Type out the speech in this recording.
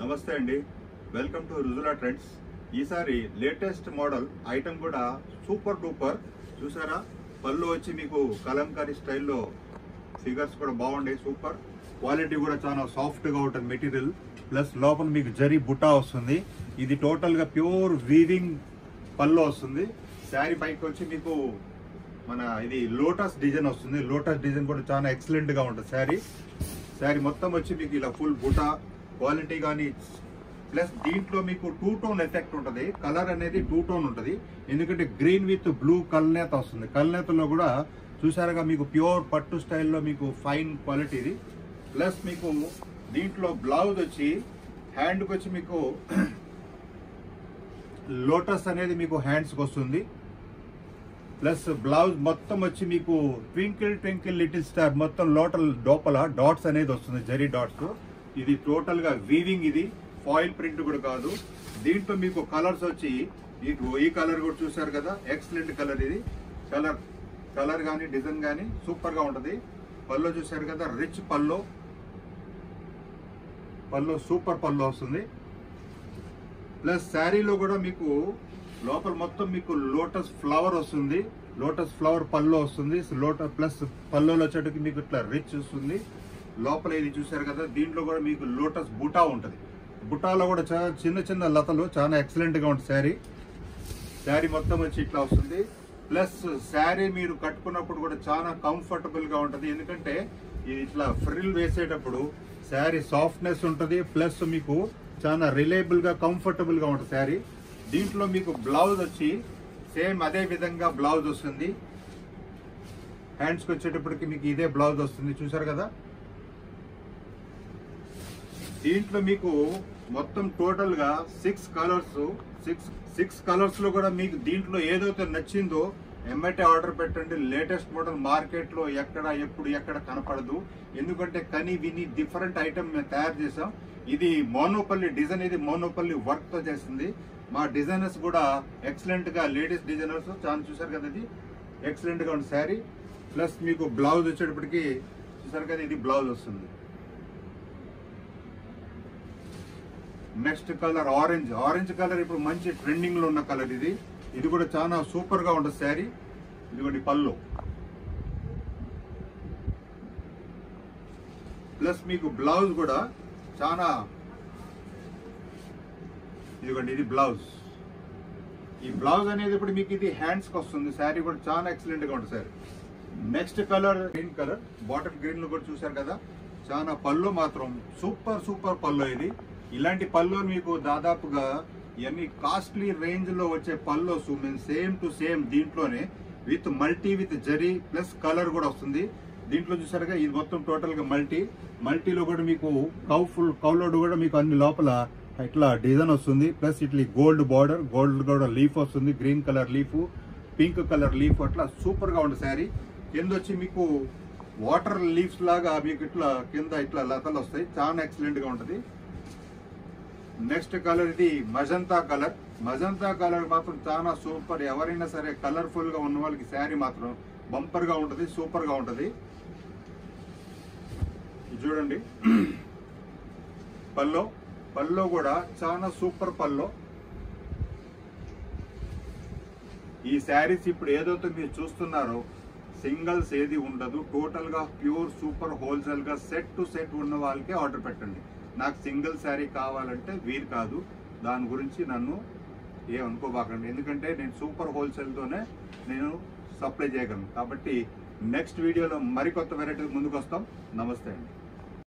నమస్తే అండి, welcome to Rujula trends. ఈసారి లేటెస్ట్ మోడల్ ఐటమ్ కూడా సూపర్ డూపర్. చూసారా, పళ్ళు వచ్చి మీకు కలంకారీ స్టైల్లో ఫిగర్స్ కూడా బాగుండే, సూపర్ క్వాలిటీ కూడా చాలా సాఫ్ట్గా ఉంటుంది మెటీరియల్. ప్లస్ లోపల మీకు జరీ బుటా వస్తుంది. ఇది టోటల్గా ప్యూర్ వీవింగ్ పళ్ళు వస్తుంది. శారీ పైకి వచ్చి మీకు ఇది లోటస్ డిజైన్ వస్తుంది. లోటస్ డిజైన్ కూడా చాలా ఎక్సలెంట్గా ఉంటుంది. శారీ మొత్తం వచ్చి మీకు ఇలా ఫుల్ బుటా క్వాలిటీ కానీ, ప్లస్ దీంట్లో మీకు టూ టోన్ ఎఫెక్ట్ ఉంటుంది. కలర్ అనేది టూ టోన్ ఉంటుంది, ఎందుకంటే గ్రీన్ విత్ బ్లూ కల్నేత వస్తుంది. కల్నేతలో కూడా చూసారుగా మీకు ప్యూర్ పట్టు స్టైల్లో మీకు ఫైన్ క్వాలిటీ ఇది. ప్లస్ మీకు దీంట్లో బ్లౌజ్ వచ్చి హ్యాండ్కి వచ్చి మీకు లోటస్ అనేది మీకు హ్యాండ్స్కి వస్తుంది. ప్లస్ బ్లౌజ్ మొత్తం వచ్చి మీకు ట్వింకిల్ ట్వింకిల్ లిటిల్ స్టార్ మొత్తం లోపల డాట్స్ అనేది వస్తుంది, జరీ డాట్స్. ఇది టోటల్ గా వీవింగ్, ఇది ఫాయిల్ ప్రింట్ కూడా కాదు. దీంట్లో మీకు కలర్స్ వచ్చి ఈ కలర్ కూడా చూసారు కదా, ఎక్సలెంట్ కలర్. ఇది కలర్ కానీ డిజైన్ కానీ సూపర్ గా ఉంటది. పళ్ళు చూసారు కదా, రిచ్ పళ్ళు సూపర్ పళ్ళు వస్తుంది. ప్లస్ శారీలో కూడా మీకు లోపల మొత్తం మీకు లోటస్ ఫ్లవర్ వస్తుంది. లోటస్ ఫ్లవర్ పళ్ళు వస్తుంది. ప్లస్ పళ్ళులో వచ్చేటికి మీకు ఇట్లా రిచ్ వస్తుంది. లోపల ఇది చూసారు కదా, దీంట్లో కూడా మీకు లోటస్ బుటా ఉంటుంది. బుటాలో కూడా చాలా చిన్న చిన్న లతలు, చాలా ఎక్సలెంట్ గా ఉంటుంది. శారీ మొత్తం వచ్చి ఇట్లా వస్తుంది. ప్లస్ శారీ మీరు కట్టుకున్నప్పుడు కూడా చాలా కంఫర్టబుల్ గా ఉంటుంది, ఎందుకంటే ఇది ఇట్లా ఫ్రిల్ వేసేటప్పుడు శారీ సాఫ్ట్నెస్ ఉంటుంది. ప్లస్ మీకు చాలా రిలయబుల్ గా కంఫర్టబుల్ గా ఉంటుంది శారీ. దీంట్లో మీకు బ్లౌజ్ వచ్చి సేమ్ అదే విధంగా బ్లౌజ్ వస్తుంది. హ్యాండ్స్కి వచ్చేటప్పటికి మీకు ఇదే బ్లౌజ్ వస్తుంది, చూసారు కదా. దీంట్లో మీకు మొత్తం టోటల్ గా 6 కలర్స్ లో కూడా మీకు దీంట్లో ఏదైతే నచ్చిందో ఎమ్మటే ఆర్డర్ పెట్టండి. లేటెస్ట్ మోడల్ మార్కెట్ లో ఎక్కడ కనపడదు, ఎందుకంటే కని విని డిఫరెంట్ ఐటమ్ మేము తయారు చేసాం. ఇది మోనోపల్లి డిజైన్, ఇది మోనోపల్లి వర్క్ తో చేసింది. మా డిజైనర్స్ కూడా ఎక్సలెంట్ గా, లేడీస్ డిజైనర్స్ చాలా చూసారు కదా, ఇది ఎక్సలెంట్ గా ఉంది శారీ. ప్లస్ మీకు బ్లౌజ్ వచ్చేటప్పటికి చూసారు కదా, ఇది బ్లౌజ్ వస్తుంది. నెక్స్ట్ కలర్ ఆరెంజ్ కలర్ ఇప్పుడు మంచి ట్రెండింగ్ లో ఉన్న కలర్ ఇది. ఇది కూడా చాలా సూపర్ గా ఉంటుంది శారీ. ఇదిగోండి పళ్ళు. ప్లస్ మీకు బ్లౌజ్ కూడా చాలా, ఇదిగోండి ఇది బ్లౌజ్. ఈ బ్లౌజ్ అనేది ఇప్పుడు మీకు ఇది హ్యాండ్స్ కి వస్తుంది. శారీ కూడా చాలా ఎక్సలెంట్ గా ఉంటుంది sari. Next colour green colour, bottle green లో కూడా చూసారు కదా, చాలా పళ్ళు మాత్రం సూపర్ పళ్ళు. ఇది ఇలాంటి పళ్ళు మీకు దాదాపుగా ఇవన్నీ కాస్ట్లీ రేంజ్ లో వచ్చే పళ్ళు సేమ్ టు సేమ్ దీంట్లోనే విత్ జరీ ప్లస్ కలర్ కూడా వస్తుంది. దీంట్లో చూసారుగా ఇది మొత్తం టోటల్ గా మల్టీలో కూడా మీకు కౌలోడ్ కూడా మీకు అన్ని లోపల ఇట్లా డిజైన్ వస్తుంది. ప్లస్ ఇట్లా గోల్డ్ బార్డర్, గోల్డ్ కూడా లీఫ్ వస్తుంది, green colour leaf, pink colour leaf, అట్లా సూపర్ గా ఉంటుంది శారీ. కింద వచ్చి మీకు వాటర్ లీవ్స్ లాగా మీకు ఇట్లా కింద ఇట్లా లతలు వస్తాయి, చాలా ఎక్సలెంట్ గా ఉంటుంది. నెక్స్ట్ కలర్ ఇది మజంతా కలర్ మాత్రం చాలా సూపర్. ఎవరైనా సరే కలర్ఫుల్ గా ఉన్న వాళ్ళకి శారీ మాత్రం బంపర్ గా ఉంటుంది, సూపర్ గా ఉంటుంది. చూడండి పల్లో కూడా చాలా సూపర్ పల్లో. ఈ శారీస్ ఇప్పుడు ఏదైతే మీరు చూస్తున్నారో సింగిల్స్ ఏది ఉండదు, టోటల్ గా ప్యూర్ సూపర్ హోల్సేల్ గా సెట్ టు సెట్ ఉన్న వాళ్ళకే ఆర్డర్ పెట్టండి. నాకు సింగిల్ శారీ కావాలంటే వీలు కాదు, దాని గురించి నన్ను ఏమనుకోబాకండి, ఎందుకంటే నేను సూపర్ హోల్సేల్తోనే నేను సప్లై చేయగలను. కాబట్టి నెక్స్ట్ వీడియోలో మరికొత్త వెరైటీ ముందుకు వస్తాం. నమస్తే అండి.